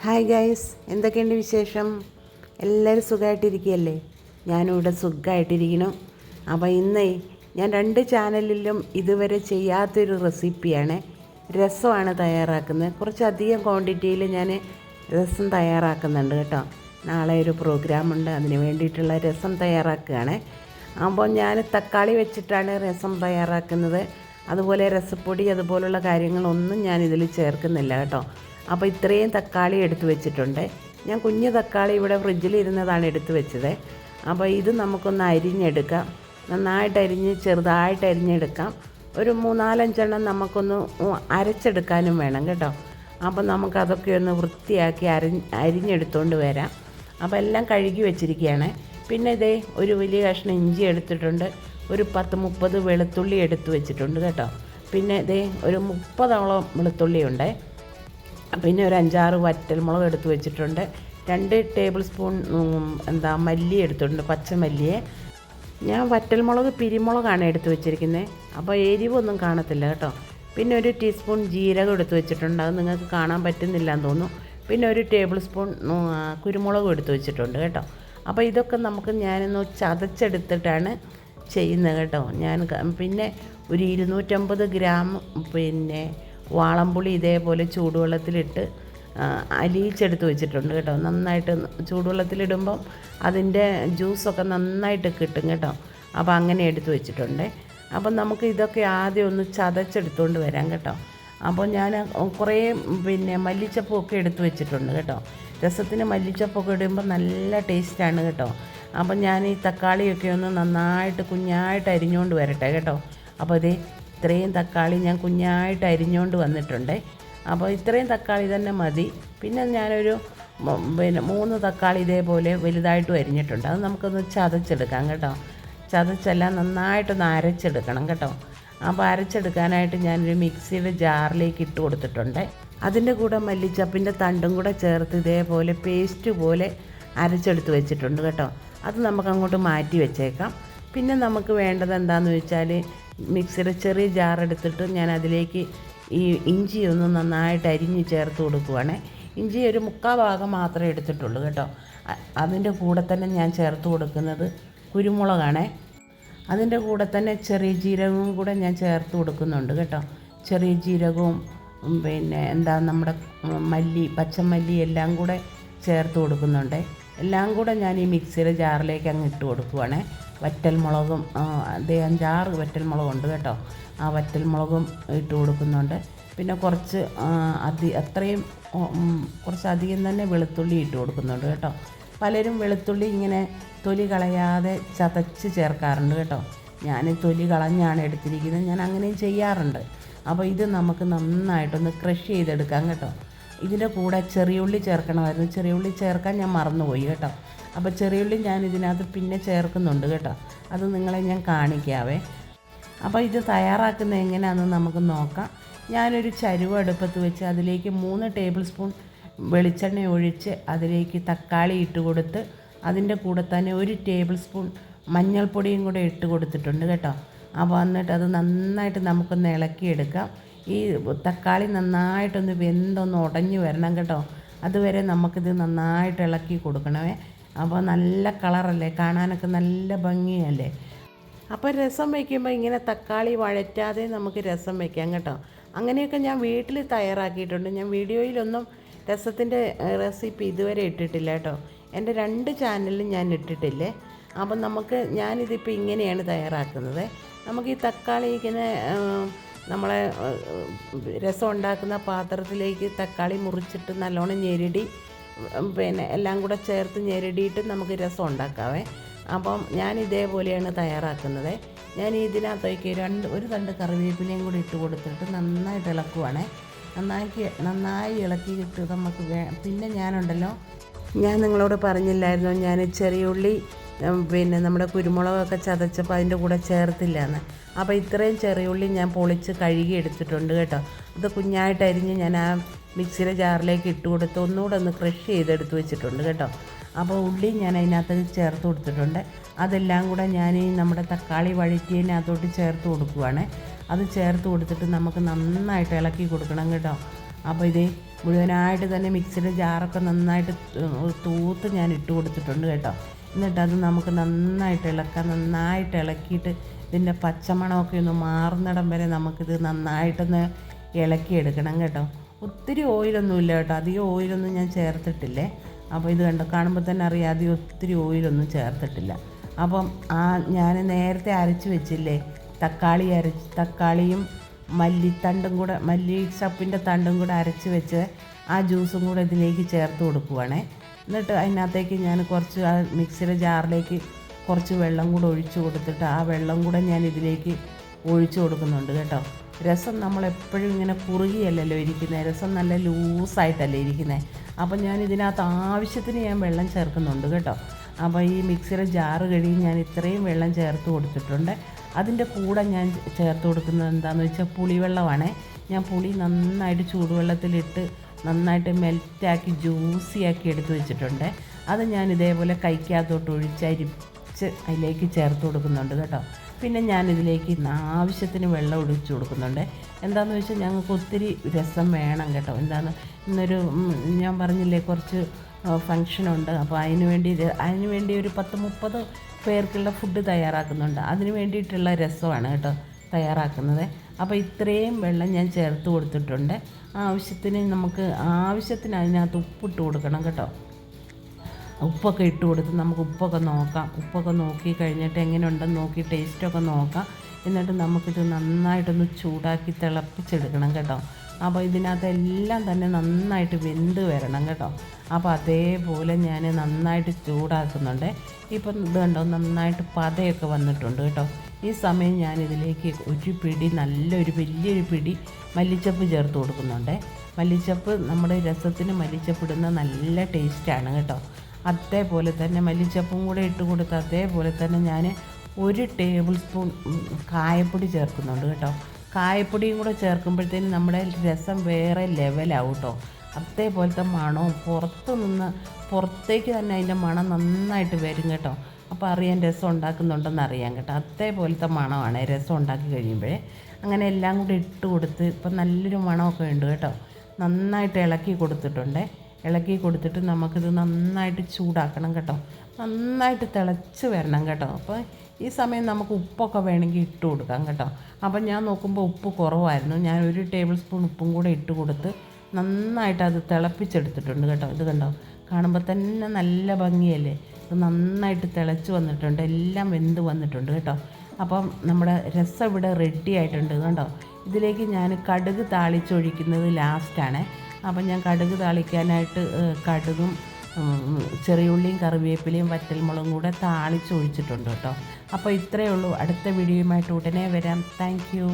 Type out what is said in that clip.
Hi guys, എന്തൊക്കെയുണ്ട് വിശേഷം? എല്ലാവരും സുഖമായിട്ടിരിക്കുകയല്ലേ? ഞാനിവിടെ സുഖമായിട്ടിരിക്കണം. അപ്പോൾ ഇന്ന് ഞാൻ 2 ചാനലിലും ഇതുവരെ ചെയ്യാത്തൊരു റെസിപ്പിയാണ്. രസമാണ് തയ്യാറാക്കുന്നത്. കുറച്ചധികം ക്വാണ്ടിറ്റിയിൽ ഞാൻ രസം തയ്യാറാക്കുന്നുണ്ട് കേട്ടോ. നാളെ ഒരു പ്രോഗ്രാമുണ്ട്, അതിന് വേണ്ടിയിട്ടുള്ള രസം തയ്യാറാക്കുകയാണ്. അപ്പോൾ ഞാൻ തക്കാളി വെച്ചിട്ടാണ് രസം തയ്യാറാക്കുന്നത്. അതുപോലെ രസപ്പൊടി അതുപോലുള്ള കാര്യങ്ങളൊന്നും ഞാനിതിൽ ചേർക്കുന്നില്ല കേട്ടോ. അപ്പോൾ ഇത്രയും തക്കാളി എടുത്തു വെച്ചിട്ടുണ്ട്. ഞാൻ കുഞ്ഞ് തക്കാളി ഇവിടെ ഫ്രിഡ്ജിലിരുന്നതാണ് എടുത്തു വെച്ചത്. അപ്പോൾ ഇത് നമുക്കൊന്ന് അരിഞ്ഞെടുക്കാം. നന്നായിട്ട് അരിഞ്ഞ് ചെറുതായിട്ട് അരിഞ്ഞെടുക്കാം. ഒരു 3-4 എണ്ണം നമുക്കൊന്ന് അരച്ചെടുക്കാനും വേണം കേട്ടോ. അപ്പോൾ നമുക്കതൊക്കെ ഒന്ന് വൃത്തിയാക്കി അരിഞ്ഞെടുത്തുകൊണ്ട് വരാം. അപ്പോൾ എല്ലാം കഴുകി വെച്ചിരിക്കുകയാണ്. പിന്നെ ഇതേ ഒരു വലിയ കഷ്ണം ഇഞ്ചി എടുത്തിട്ടുണ്ട്. ഒരു 10-30 വെളുത്തുള്ളി എടുത്ത് വെച്ചിട്ടുണ്ട് കേട്ടോ. പിന്നെ ഇതേ ഒരു 30ഓളം വെളുത്തുള്ളിയുണ്ട്. പിന്നെ ഒരു 5-6 വറ്റൽമുളക് എടുത്ത് വെച്ചിട്ടുണ്ട്. 2 ടേബിൾ സ്പൂൺ മല്ലി എടുത്തിട്ടുണ്ട്, പച്ചമല്ലിയെ. ഞാൻ വറ്റൽമുളക് പിരിമുളകാണ് എടുത്ത് വെച്ചിരിക്കുന്നത്. അപ്പോൾ എരിവൊന്നും കാണത്തില്ല കേട്ടോ. പിന്നെ ഒരു ടീസ്പൂൺ ജീരകം എടുത്ത് വെച്ചിട്ടുണ്ട്. അത് നിങ്ങൾക്ക് കാണാൻ പറ്റുന്നില്ല എന്ന് തോന്നുന്നു. പിന്നെ ഒരു ടേബിൾ സ്പൂൺ കുരുമുളകും എടുത്ത് വെച്ചിട്ടുണ്ട് കേട്ടോ. അപ്പോൾ ഇതൊക്കെ ഞാനൊന്ന് ചതച്ചെടുത്തിട്ടാണ് ചെയ്യുന്നത് കേട്ടോ. പിന്നെ ഒരു 250 ഗ്രാം പിന്നെ വാളംപുളി ഇതേപോലെ ചൂടുവെള്ളത്തിലിട്ട് അലിയിച്ചെടുത്ത് വെച്ചിട്ടുണ്ട് കേട്ടോ. നന്നായിട്ട് ചൂടുവെള്ളത്തിലിടുമ്പം അതിൻ്റെ ജ്യൂസൊക്കെ നന്നായിട്ട് കിട്ടും കേട്ടോ. അപ്പോൾ അങ്ങനെ എടുത്ത് വെച്ചിട്ടുണ്ട്. അപ്പം നമുക്ക് ഇതൊക്കെ ആദ്യം ഒന്ന് ചതച്ചെടുത്തുകൊണ്ട് വരാം കേട്ടോ. അപ്പോൾ ഞാൻ കുറേ പിന്നെ മല്ലിച്ചപ്പൊക്കെ എടുത്ത് വെച്ചിട്ടുണ്ട് കേട്ടോ. രസത്തിന് മല്ലിച്ചപ്പൊക്കെ ഇടുമ്പോൾ നല്ല ടേസ്റ്റാണ് കേട്ടോ. അപ്പം ഞാൻ ഈ തക്കാളിയൊക്കെ ഒന്ന് നന്നായിട്ട് കുഞ്ഞായിട്ട് അരിഞ്ഞുകൊണ്ട് വരട്ടെ കേട്ടോ. അപ്പോൾ ഇത്രയും തക്കാളി ഞാൻ കുഞ്ഞായിട്ട് അരിഞ്ഞുകൊണ്ട് വന്നിട്ടുണ്ട്. അപ്പോൾ ഇത്രയും തക്കാളി തന്നെ മതി. പിന്നെ ഞാനൊരു 3 തക്കാളി ഇതേപോലെ വലുതായിട്ടും അരിഞ്ഞിട്ടുണ്ട്. അത് നമുക്കൊന്ന് ചതച്ചെടുക്കാം കേട്ടോ. ചതച്ചെല്ലാം നന്നായിട്ടൊന്ന് അരച്ചെടുക്കണം കേട്ടോ. അപ്പോൾ അരച്ചെടുക്കാനായിട്ട് ഞാനൊരു മിക്സിയുടെ ജാറിലേക്ക് ഇട്ട് കൊടുത്തിട്ടുണ്ട്. അതിൻ്റെ കൂടെ മല്ലിച്ചപ്പിൻ്റെ തണ്ടും കൂടെ ചേർത്ത് ഇതേപോലെ പേസ്റ്റ് പോലെ അരച്ചെടുത്ത് വെച്ചിട്ടുണ്ട് കേട്ടോ. അത് നമുക്കങ്ങോട്ട് മാറ്റി വെച്ചേക്കാം. പിന്നെ നമുക്ക് വേണ്ടത് എന്താണെന്ന് വെച്ചാൽ മിക്സിയുടെ ചെറിയ ജാർ എടുത്തിട്ട് ഞാൻ അതിലേക്ക് ഈ ഇഞ്ചി ഒന്ന് നന്നായിട്ട് അരിഞ്ഞ് ചേർത്ത് കൊടുക്കുവാണ്. ഇഞ്ചി ഒരു 3/4 ഭാഗം മാത്രമേ എടുത്തിട്ടുള്ളൂ കേട്ടോ. അതിൻ്റെ കൂടെ തന്നെ ഞാൻ ചേർത്ത് കൊടുക്കുന്നത് കുരുമുളകാണ്. അതിൻ്റെ കൂടെ തന്നെ ചെറിയ ജീരകവും കൂടെ ഞാൻ ചേർത്ത് കൊടുക്കുന്നുണ്ട് കേട്ടോ. ചെറിയ ജീരകവും പിന്നെ നമ്മുടെ മല്ലി, പച്ചമല്ലി എല്ലാം കൂടെ ചേർത്ത് കൊടുക്കുന്നുണ്ട്. എല്ലാം കൂടെ ഞാൻ ഈ മിക്സിയുടെ ജാറിലേക്ക് അങ്ങ് ഇട്ട് കൊടുക്കുവാണ്. വറ്റൽമുളകും 5-6 വറ്റൽമുളകുണ്ട് കേട്ടോ. ആ വറ്റൽമുളകും ഇട്ട് കൊടുക്കുന്നുണ്ട്. പിന്നെ അത്രയും കുറച്ചധികം തന്നെ വെളുത്തുള്ളി ഇട്ട് കൊടുക്കുന്നുണ്ട് കേട്ടോ. പലരും വെളുത്തുള്ളി ഇങ്ങനെ തൊലി കളയാതെ ചതച്ച് ചേർക്കാറുണ്ട് കേട്ടോ. ഞാൻ തൊലി കളഞ്ഞാണ് എടുത്തിരിക്കുന്നത്. ഞാൻ അങ്ങനെയും ചെയ്യാറുണ്ട്. അപ്പോൾ ഇത് നമുക്ക് നന്നായിട്ടൊന്ന് ക്രഷ് ചെയ്തെടുക്കാം കേട്ടോ. ഇതിൻ്റെ കൂടെ ചെറിയുള്ളി ചേർക്കണമായിരുന്നു. ചെറിയുള്ളി ചേർക്കാൻ ഞാൻ മറന്നുപോയി കേട്ടോ. അപ്പോൾ ചെറിയുള്ളി ഞാൻ ഇതിനകത്ത് പിന്നെ ചേർക്കുന്നുണ്ട് കേട്ടോ. അത് നിങ്ങളെ ഞാൻ കാണിക്കാവേ. അപ്പോൾ ഇത് തയ്യാറാക്കുന്നത് എങ്ങനെയാണെന്ന് നമുക്ക് നോക്കാം. ഞാനൊരു ചരുവ അടുപ്പത്ത് വെച്ച് അതിലേക്ക് 3 ടേബിൾ സ്പൂൺ വെളിച്ചെണ്ണ ഒഴിച്ച് അതിലേക്ക് തക്കാളി ഇട്ട് കൊടുത്ത് അതിൻ്റെ കൂടെ തന്നെ 1 ടേബിൾ സ്പൂൺ മഞ്ഞൾപ്പൊടിയും കൂടെ ഇട്ട് കൊടുത്തിട്ടുണ്ട് കേട്ടോ. അപ്പോൾ എന്നിട്ട് അത് നന്നായിട്ട് നമുക്കൊന്ന് ഇളക്കിയെടുക്കാം. ഈ തക്കാളി നന്നായിട്ടൊന്ന് വെന്തൊന്ന് ഉടഞ്ഞു വരണം കേട്ടോ. അതുവരെ നമുക്കിത് നന്നായിട്ട് ഇളക്കി കൊടുക്കണമേ. അപ്പോൾ നല്ല കളറല്ലേ, കാണാനൊക്കെ നല്ല ഭംഗിയല്ലേ. അപ്പോൾ രസം വയ്ക്കുമ്പോൾ ഇങ്ങനെ തക്കാളി വഴറ്റാതെ നമുക്ക് രസം വയ്ക്കാം കേട്ടോ. അങ്ങനെയൊക്കെ ഞാൻ വീട്ടിൽ തയ്യാറാക്കിയിട്ടുണ്ട്. ഞാൻ വീഡിയോയിലൊന്നും രസത്തിൻ്റെ റെസിപ്പി ഇതുവരെ ഇട്ടിട്ടില്ല കേട്ടോ. എൻ്റെ 2 ചാനലിലും ഞാൻ ഇട്ടിട്ടില്ലേ. അപ്പം ഞാനിതിപ്പോൾ ഇങ്ങനെയാണ് തയ്യാറാക്കുന്നത്. നമുക്ക് ഈ തക്കാളി ഇങ്ങനെ നമ്മളെ രസം ഉണ്ടാക്കുന്ന പാത്രത്തിലേക്ക് തക്കാളി മുറിച്ചിട്ട് നല്ലോണം ഞെരടി പിന്നെ എല്ലാം കൂടെ ചേർത്ത് ഞെരടിയിട്ട് നമുക്ക് രസം ഉണ്ടാക്കാവേ. അപ്പം ഞാൻ ഇതേപോലെയാണ് തയ്യാറാക്കുന്നത്. ഞാൻ ഇതിനകത്തേക്ക് ഒരു തണ്ട് കറിവേപ്പിലയും കൂടി ഇട്ട് കൊടുത്തിട്ട് നന്നായിട്ട് ഇളക്കുവാണേ. നന്നായി ഇളക്കിയിട്ട് നമുക്ക് പിന്നെ ഞാൻ നിങ്ങളോട് പറഞ്ഞില്ലായിരുന്നോ, ഞാൻ ചെറിയുള്ളി പിന്നെ നമ്മുടെ കുരുമുളകൊക്കെ ചതച്ചപ്പോൾ അതിൻ്റെ കൂടെ ചേർത്തില്ല എന്ന്. അപ്പോൾ ഇത്രയും ചെറിയുള്ളി ഞാൻ പൊളിച്ച് കഴുകി എടുത്തിട്ടുണ്ട് കേട്ടോ. ഇത് കുഞ്ഞായിട്ട് അരിഞ്ഞ് ഞാൻ ആ മിക്സിയുടെ ജാറിലേക്ക് ഇട്ട് കൊടുത്ത് ഒന്നുകൂടെ ഒന്ന് ക്രഷ് ചെയ്തെടുത്ത് വെച്ചിട്ടുണ്ട് കേട്ടോ. അപ്പോൾ ഉള്ളി ഞാൻ അതിനകത്ത് ചേർത്ത് കൊടുത്തിട്ടുണ്ട്. അതെല്ലാം കൂടെ ഞാൻ നമ്മുടെ തക്കാളി വഴറ്റിയതിനകത്തോട്ട് ചേർത്ത് കൊടുക്കുവാണ്. അത് ചേർത്ത് കൊടുത്തിട്ട് നമുക്ക് നന്നായിട്ട് ഇളക്കി കൊടുക്കണം കേട്ടോ. അപ്പോൾ മുഴുവനായിട്ട് തന്നെ മിക്സിയുടെ ജാറൊക്കെ നന്നായിട്ട് തൂത്ത് ഞാൻ ഇട്ട് കൊടുത്തിട്ടുണ്ട് കേട്ടോ. എന്നിട്ടത് നമുക്ക് നന്നായിട്ട് ഇളക്കാം. നന്നായിട്ട് ഇളക്കിയിട്ട് ഇതിൻ്റെ പച്ചമണമൊക്കെ ഒന്ന് മാറുന്നിടം വരെ നമുക്കിത് നന്നായിട്ടൊന്ന് ഇളക്കിയെടുക്കണം കേട്ടോ. ഒത്തിരി ഓയിലൊന്നുമില്ല കേട്ടോ, അധികം ഓയിലൊന്നും ഞാൻ ചേർത്തിട്ടില്ലേ. അപ്പോൾ ഇത് കണ്ടോ, കാണുമ്പോൾ തന്നെ അറിയാം അധികം ഒത്തിരി ഓയിലൊന്നും ചേർത്തിട്ടില്ല. അപ്പം ഞാൻ നേരത്തെ അരച്ച് വെച്ചില്ലേ തക്കാളിയും മല്ലിത്തണ്ടും കൂടെ, മല്ലിച്ചപ്പിൻ്റെ തണ്ടും കൂടെ അരച്ച് വെച്ച് ആ ജ്യൂസും കൂടെ ഇതിലേക്ക് ചേർത്ത് കൊടുക്കുവാണേ. എന്നിട്ട് അതിനകത്തേക്ക് ഞാൻ കുറച്ച് ആ മിക്സിയുടെ ജാറിലേക്ക് കുറച്ച് വെള്ളം കൂടെ ഒഴിച്ച് കൊടുത്തിട്ട് ആ വെള്ളം കൂടെ ഞാൻ ഇതിലേക്ക് ഒഴിച്ച് കൊടുക്കുന്നുണ്ട് കേട്ടോ. രസം നമ്മളെപ്പോഴും ഇങ്ങനെ കുറുകിയല്ലല്ലോ ഇരിക്കുന്നത്, രസം നല്ല ലൂസായിട്ടല്ലേ ഇരിക്കുന്നത്. അപ്പം ഞാൻ ഇതിനകത്ത് ആവശ്യത്തിന് ഞാൻ വെള്ളം ചേർക്കുന്നുണ്ട് കേട്ടോ. അപ്പോൾ ഈ മിക്സിയുടെ ജാറ് കഴുകി ഞാൻ ഇത്രയും വെള്ളം ചേർത്ത് കൊടുത്തിട്ടുണ്ട്. അതിൻ്റെ കൂടെ ഞാൻ ചേർത്ത് കൊടുക്കുന്നത് എന്താണെന്ന് വെച്ചാൽ പുളിവെള്ളമാണ്. ഞാൻ പുളി നന്നായിട്ട് ചൂടുവെള്ളത്തിലിട്ട് നന്നായിട്ട് മെൽറ്റാക്കി ജ്യൂസിയാക്കി എടുത്ത് വെച്ചിട്ടുണ്ട്. അത് ഞാൻ ഇതേപോലെ കൈക്കകത്തോട്ട് ഒഴിച്ചരിച്ച് അതിലേക്ക് ചേർത്ത് കൊടുക്കുന്നുണ്ട് കേട്ടോ. പിന്നെ ഞാനിതിലേക്ക് ആവശ്യത്തിന് വെള്ളം ഒഴിച്ച് കൊടുക്കുന്നുണ്ട്. എന്താണെന്ന് വെച്ചാൽ ഞങ്ങൾക്ക് ഒത്തിരി രസം വേണം കേട്ടോ. ഇന്നൊരു ഞാൻ പറഞ്ഞില്ലേ കുറച്ച് ഫങ്ഷനുണ്ട്. അപ്പോൾ അതിന് വേണ്ടി ഒരു 10-30 പേർക്കുള്ള ഫുഡ് തയ്യാറാക്കുന്നുണ്ട്. അതിന് വേണ്ടിയിട്ടുള്ള രസമാണ് കേട്ടോ തയ്യാറാക്കുന്നത്. അപ്പോൾ ഇത്രയും വെള്ളം ഞാൻ ചേർത്ത് കൊടുത്തിട്ടുണ്ട്. ആവശ്യത്തിന് അതിനകത്ത് ഉപ്പിട്ട് കൊടുക്കണം കേട്ടോ. ഉപ്പൊക്കെ ഇട്ട് കൊടുത്ത് നമുക്ക് ഉപ്പൊക്കെ നോക്കാം. ഉപ്പൊക്കെ നോക്കി കഴിഞ്ഞിട്ട് എങ്ങനെയുണ്ടെന്ന് നോക്കി ടേസ്റ്റൊക്കെ നോക്കാം. എന്നിട്ട് നമുക്കിത് നന്നായിട്ടൊന്ന് ചൂടാക്കി തിളപ്പിച്ചെടുക്കണം കേട്ടോ. അപ്പോൾ ഇതിനകത്ത് എല്ലാം തന്നെ നന്നായിട്ട് വെന്ത് വരണം കേട്ടോ. അപ്പോൾ അതേപോലെ ഞാൻ നന്നായിട്ട് ചൂടാക്കുന്നുണ്ട്. ഇപ്പം ഇത് കണ്ടോ, നന്നായിട്ട് പതയൊക്കെ വന്നിട്ടുണ്ട് കേട്ടോ. ഈ സമയം ഞാനിതിലേക്ക് വലിയൊരു പിടി മല്ലിച്ചപ്പ് ചേർത്ത് കൊടുക്കുന്നുണ്ട്. മല്ലിച്ചപ്പ് നമ്മുടെ രസത്തിന് മല്ലിച്ചപ്പ് ഇടുന്ന നല്ല ടേസ്റ്റാണ് കേട്ടോ. അതേപോലെ തന്നെ മല്ലിച്ചപ്പും കൂടെ ഇട്ട് കൊടുത്ത് അതേപോലെ തന്നെ ഞാൻ 1 ടേബിൾ സ്പൂൺ കായപ്പൊടി ചേർക്കുന്നുണ്ട് കേട്ടോ. കായപ്പൊടിയും കൂടെ ചേർക്കുമ്പോഴത്തേനും നമ്മുടെ രസം വേറെ ലെവലാവും കേട്ടോ. അതേപോലത്തെ മണവും പുറത്തേക്ക് തന്നെ അതിൻ്റെ മണം നന്നായിട്ട് വരും കേട്ടോ. അപ്പോൾ അറിയാൻ രസം ഉണ്ടാക്കുന്നുണ്ടെന്ന് അറിയാം കേട്ടോ. അതേപോലത്തെ മണമാണ് രസം ഉണ്ടാക്കി കഴിയുമ്പോഴേ. അങ്ങനെ എല്ലാം കൂടി ഇട്ട് കൊടുത്ത് ഇപ്പം നല്ലൊരു മണമൊക്കെ ഉണ്ട് കേട്ടോ. നന്നായിട്ട് ഇളക്കി കൊടുത്തിട്ട് നമുക്കിത് നന്നായിട്ട് ചൂടാക്കണം കേട്ടോ. നന്നായിട്ട് തിളച്ച് വരണം കേട്ടോ. അപ്പോൾ ഈ സമയം നമുക്ക് ഉപ്പൊക്കെ വേണമെങ്കിൽ ഇട്ട് കൊടുക്കാം കേട്ടോ. അപ്പം ഞാൻ നോക്കുമ്പോൾ ഉപ്പ് കുറവായിരുന്നു. ഞാൻ 1 ടേബിൾ സ്പൂൺ ഉപ്പും കൂടെ ഇട്ട് കൊടുത്ത് നന്നായിട്ട് അത് തിളപ്പിച്ചെടുത്തിട്ടുണ്ട് കേട്ടോ. ഇത് കണ്ടോ, കാണുമ്പോൾ തന്നെ നല്ല ഭംഗിയല്ലേ. ഇത് നന്നായിട്ട് തിളച്ച് വന്നിട്ടുണ്ട്, എല്ലാം വെന്ത് വന്നിട്ടുണ്ട് കേട്ടോ. അപ്പം നമ്മുടെ രസം ഇവിടെ റെഡി ആയിട്ടുണ്ട് കണ്ടോ. ഇതിലേക്ക് ഞാൻ കടുക് താളിച്ചൊഴിക്കുന്നത് ലാസ്റ്റാണ്. അപ്പം ഞാൻ കടുക് താളിക്കാനായിട്ട് കടുകും ചെറിയുള്ളിയും കറിവേപ്പിലയും വറ്റൽമുളകും കൂടെ താളിച്ചൊഴിച്ചിട്ടുണ്ട് കേട്ടോ. അപ്പോൾ ഇത്രയേ ഉള്ളൂ. അടുത്ത വീഡിയോയുമായിട്ട് ഉടനെ വരാം. Thank you.